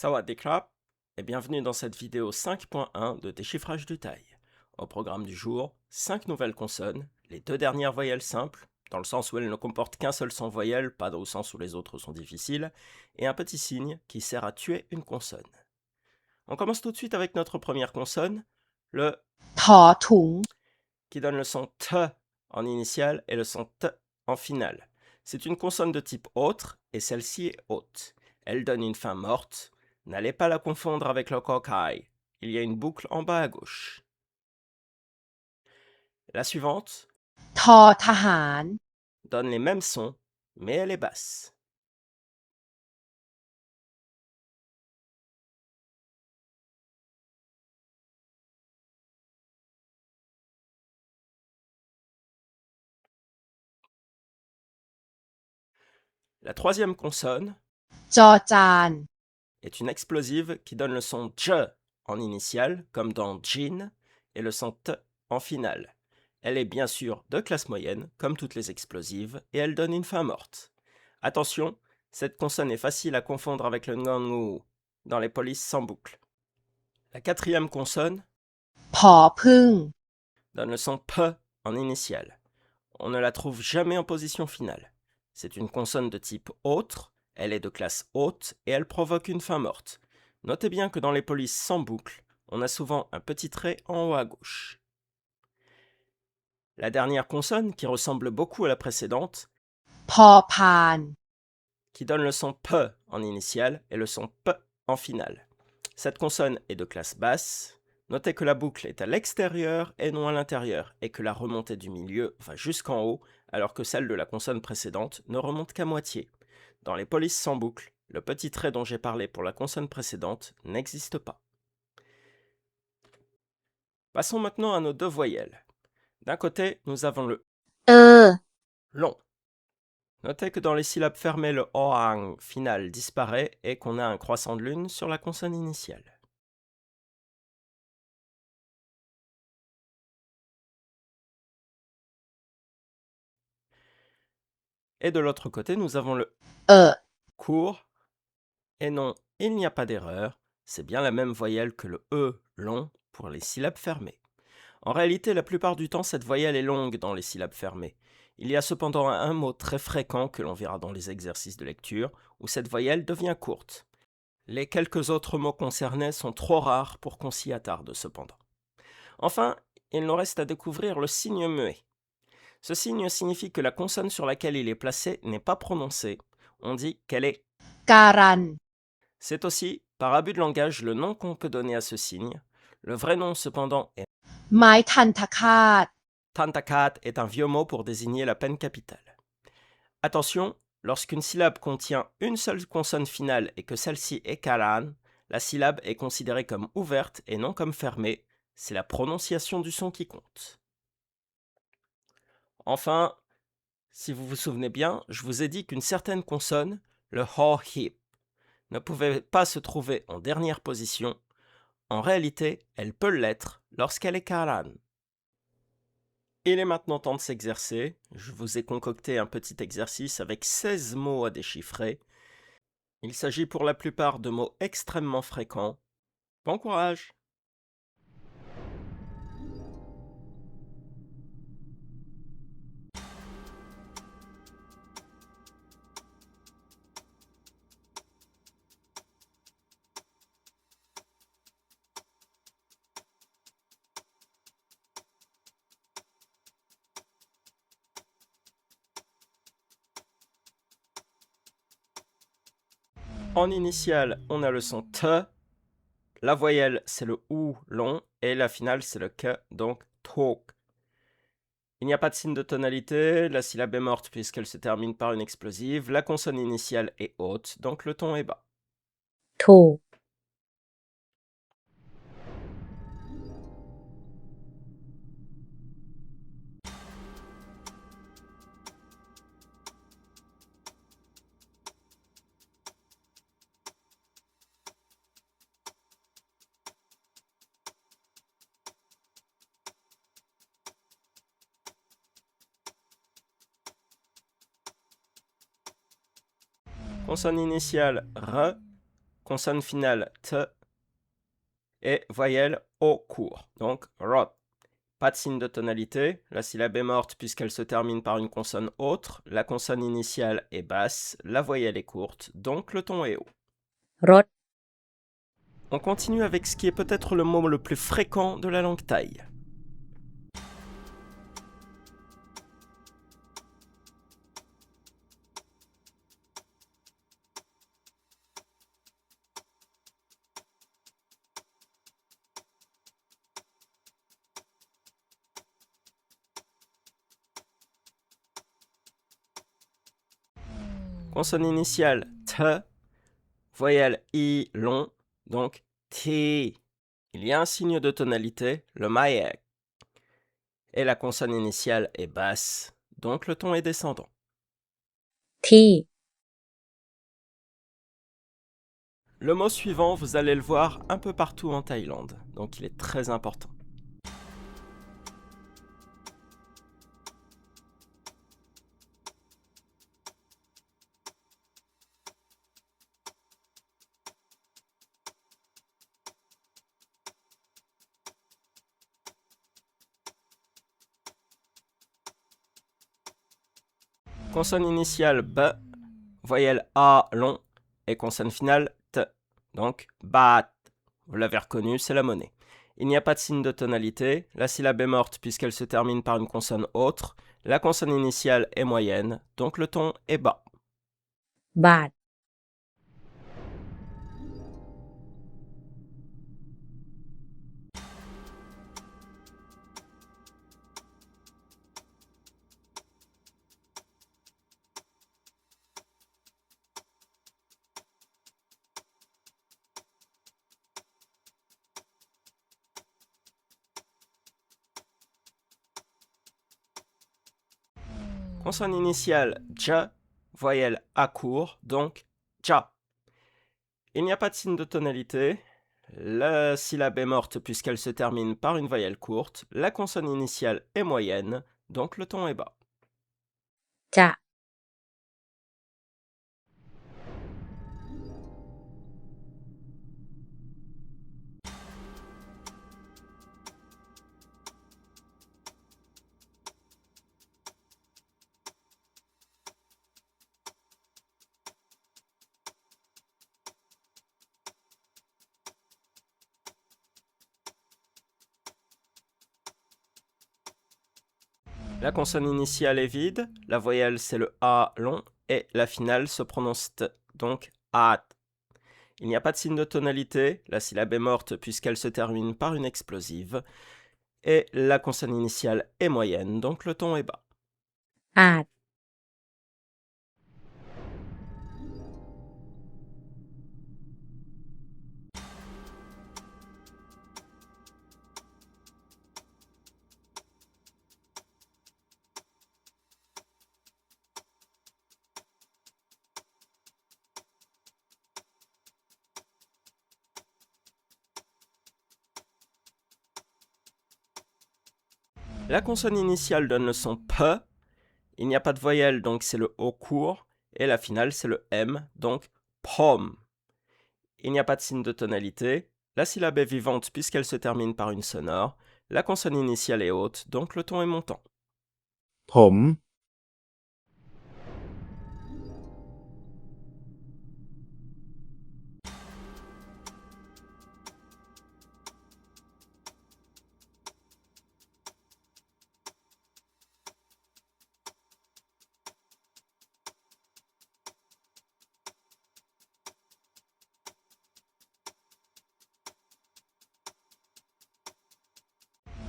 Sawadee krap et bienvenue dans cette vidéo 5.1 de déchiffrage du thaï. Au programme du jour, 5 nouvelles consonnes, les 2 dernières voyelles simples, dans le sens où elles ne comportent qu'un seul son voyelle, pas au sens où les autres sont difficiles, et un petit signe qui sert à tuer une consonne. On commence tout de suite avec notre première consonne, le ถอถุง qui donne le son T en initiale et le son T en finale. C'est une consonne de type autre et celle-ci est haute. Elle donne une fin morte. N'allez pas la confondre avec le kokai. Il y a une boucle en bas à gauche. La suivante ทอทหาร donne les mêmes sons, mais elle est basse. La troisième consonne จอจาน est une explosive qui donne le son J en initiale, comme dans Jin, et le son T en finale. Elle est bien sûr de classe moyenne, comme toutes les explosives, et elle donne une fin morte. Attention, cette consonne est facile à confondre avec le ngongu dans les polices sans boucle. La quatrième consonne ผอพึ่ง donne le son P en initiale. On ne la trouve jamais en position finale. C'est une consonne de type autre, elle est de classe haute et elle provoque une fin morte. Notez bien que dans les polices sans boucle, on a souvent un petit trait en haut à gauche. La dernière consonne, qui ressemble beaucoup à la précédente, พอพาน qui donne le son P en initiale et le son P en finale. Cette consonne est de classe basse. Notez que la boucle est à l'extérieur et non à l'intérieur, et que la remontée du milieu va jusqu'en haut, alors que celle de la consonne précédente ne remonte qu'à moitié. Dans les polices sans boucle, le petit trait dont j'ai parlé pour la consonne précédente n'existe pas. Passons maintenant à nos deux voyelles. D'un côté, nous avons le เออ long. Notez que dans les syllabes fermées, le oang final disparaît et qu'on a un croissant de lune sur la consonne initiale. Et de l'autre côté, nous avons le เออ court. Et non, il n'y a pas d'erreur, c'est bien la même voyelle que le E long pour les syllabes fermées. En réalité, la plupart du temps, cette voyelle est longue dans les syllabes fermées. Il y a cependant un mot très fréquent que l'on verra dans les exercices de lecture, où cette voyelle devient courte. Les quelques autres mots concernés sont trop rares pour qu'on s'y attarde cependant. Enfin, il nous reste à découvrir le signe muet. Ce signe signifie que la consonne sur laquelle il est placé n'est pas prononcée. On dit qu'elle est. การัน C'est aussi, par abus de langage, le nom qu'on peut donner à ce signe. Le vrai nom, cependant, est ไม้ทันทคาต Tantakat est un vieux mot pour désigner la peine capitale. Attention, lorsqu'une syllabe contient une seule consonne finale et que celle-ci est karan, la syllabe est considérée comme ouverte et non comme fermée. C'est la prononciation du son qui compte. Enfin, si vous vous souvenez bien, je vous ai dit qu'une certaine consonne, le ho-hip, ne pouvait pas se trouver en dernière position. En réalité, elle peut l'être lorsqu'elle est karan. Il est maintenant temps de s'exercer. Je vous ai concocté un petit exercice avec 16 mots à déchiffrer. Il s'agit pour la plupart de mots extrêmement fréquents. Bon courage! En initiale, on a le son T. La voyelle, c'est le OU long. Et la finale, c'est le K, donc TOK. Il n'y a pas de signe de tonalité. La syllabe est morte puisqu'elle se termine par une explosive. La consonne initiale est haute, donc le ton est bas. ถูก Consonne initiale R. consonne finale T et voyelle O court, donc rot. Pas de signe de tonalité, la syllabe est morte puisqu'elle se termine par une consonne autre, la consonne initiale est basse, la voyelle est courte, donc le ton est haut. รถ On continue avec ce qui est peut-être le mot le plus fréquent de la langue thaï. Consonne initiale T, voyelle I long, donc T. Il y a un signe de tonalité, le maïek. Et la consonne initiale est basse, donc le ton est descendant. ที่ Le mot suivant, vous allez le voir un peu partout en Thaïlande, donc il est très important. Consonne initiale B, voyelle A long et consonne finale T. Donc bat. Vous l'avez reconnu, c'est la monnaie. Il n'y a pas de signe de tonalité, la syllabe est morte puisqu'elle se termine par une consonne autre, la consonne initiale est moyenne, donc le ton est bas. บาท Consonne initiale ja, voyelle A court, donc ja. Il n'y a pas de signe de tonalité, la syllabe est morte puisqu'elle se termine par une voyelle courte, la consonne initiale est moyenne, donc le ton est bas. จะ La consonne initiale est vide, la voyelle c'est le A long et la finale se prononce T, donc at. Il n'y a pas de signe de tonalité, la syllabe est morte puisqu'elle se termine par une explosive et la consonne initiale est moyenne, donc le ton est bas. อาจ La consonne initiale donne le son P, il n'y a pas de voyelle donc c'est le O court et la finale c'est le M, donc pom. Il n'y a pas de signe de tonalité, la syllabe est vivante puisqu'elle se termine par une sonore, la consonne initiale est haute donc le ton est montant. ผม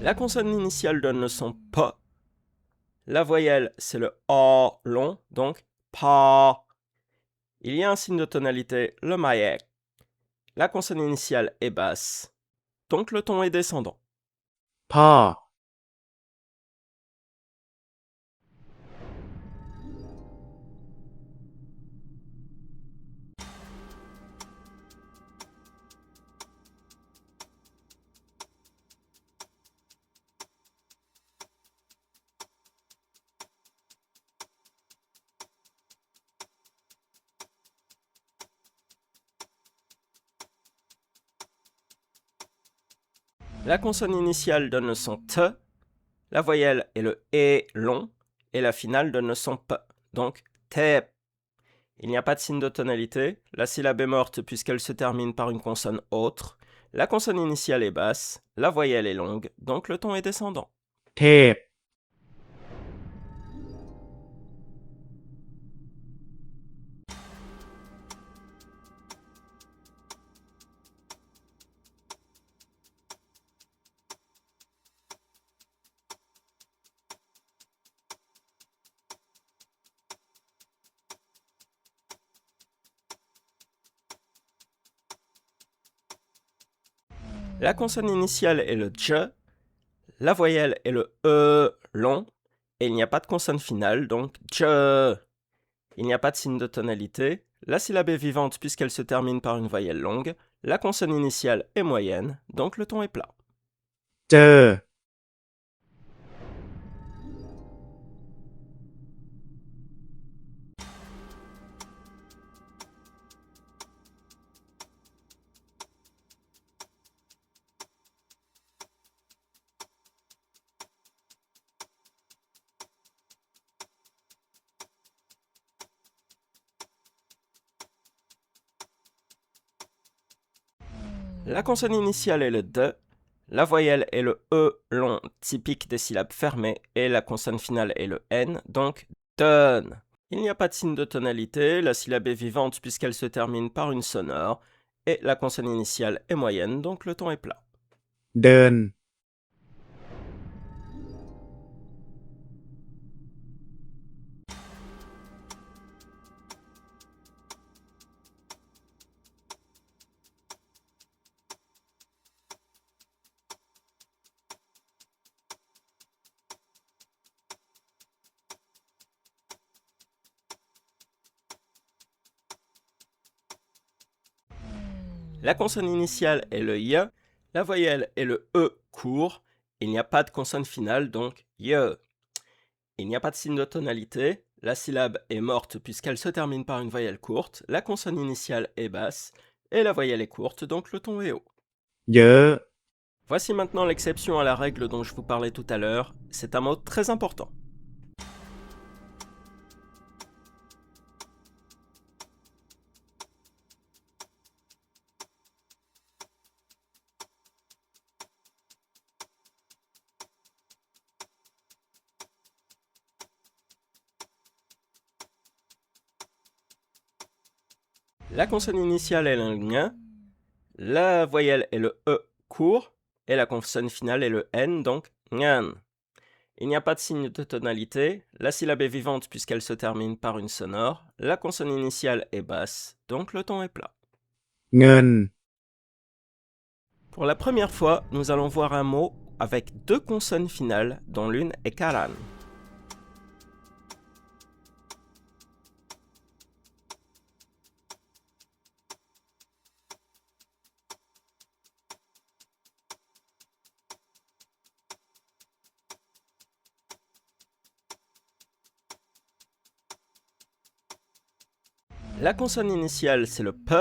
La consonne initiale donne le son P. La voyelle, c'est le A long, donc pa. Il y a un signe de tonalité, le maïek. La consonne initiale est basse, donc le ton est descendant. พ่อ La consonne initiale donne le son T, la voyelle et le E long, et la finale donne le son P, donc T. Il n'y a pas de signe de tonalité, la syllabe est morte puisqu'elle se termine par une consonne autre, la consonne initiale est basse, la voyelle est longue, donc le ton est descendant. เทพ La consonne initiale est le J, la voyelle est le long, et il n'y a pas de consonne finale, donc J. Il n'y a pas de signe de tonalité, la syllabe est vivante puisqu'elle se termine par une voyelle longue, la consonne initiale est moyenne, donc le ton est plat. เจอ La consonne initiale est le D, la voyelle est le E long typique des syllabes fermées et la consonne finale est le N, donc done. Il n'y a pas de signe de tonalité, la syllabe est vivante puisqu'elle se termine par une sonore et la consonne initiale est moyenne, donc le ton est plat. เดิน La consonne initiale est le Y, la voyelle est le E court, il n'y a pas de consonne finale, donc Y. Il n'y a pas de signe de tonalité, la syllabe est morte puisqu'elle se termine par une voyelle courte, la consonne initiale est basse, et la voyelle est courte, donc le ton est haut. เยอะ Voici maintenant l'exception à la règle dont je vous parlais tout à l'heure, c'est un mot très important. La consonne initiale est le N, la voyelle est le E court, et la consonne finale est le N, donc Ngan. Il n'y a pas de signe de tonalité, la syllabe est vivante puisqu'elle se termine par une sonore, la consonne initiale est basse, donc le ton est plat. เงิน Pour la première fois, nous allons voir un mot avec deux consonnes finales, dont l'une est karan. La consonne initiale, c'est le P,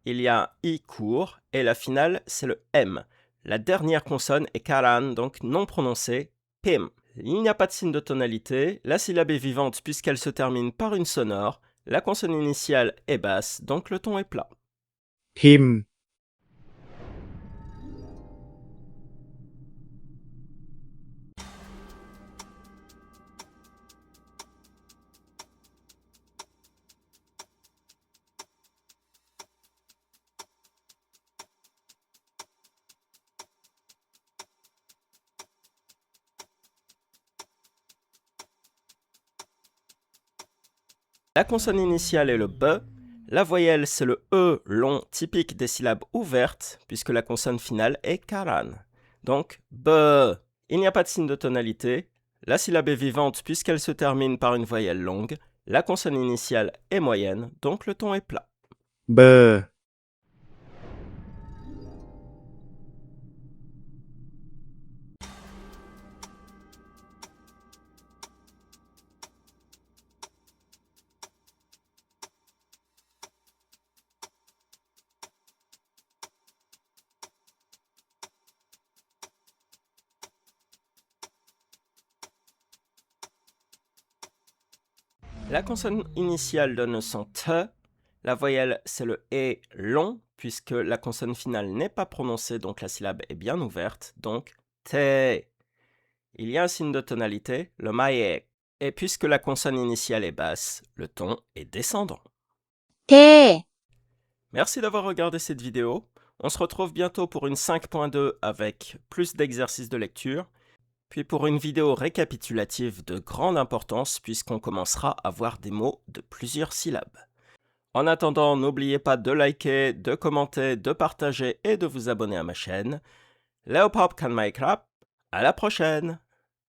il y a un I court, et la finale, c'est le M. La dernière consonne est karan, donc non prononcée, pim. Il n'y a pas de signe de tonalité, la syllabe est vivante puisqu'elle se termine par une sonore, la consonne initiale est basse, donc le ton est plat. พิมพ์ La consonne initiale est le B, la voyelle c'est le E long typique des syllabes ouvertes, puisque la consonne finale est karan. Donc B. Il n'y a pas de signe de tonalité, la syllabe est vivante puisqu'elle se termine par une voyelle longue, la consonne initiale est moyenne, donc le ton est plat. เบอร์ La consonne initiale donne le son T. La voyelle, c'est le E long, puisque la consonne finale n'est pas prononcée, donc la syllabe est bien ouverte, donc T. Il y a un signe de tonalité, le maye. Et puisque la consonne initiale est basse, le ton est descendant. เท่ Merci d'avoir regardé cette vidéo. On se retrouve bientôt pour une 5.2 avec plus d'exercices de lecture, puis pour une vidéo récapitulative de grande importance puisqu'on commencera à voir des mots de plusieurs syllabes. En attendant, n'oubliez pas de liker, de commenter, de partager et de vous abonner à ma chaîne. Leopop kan mij krap. À la prochaine!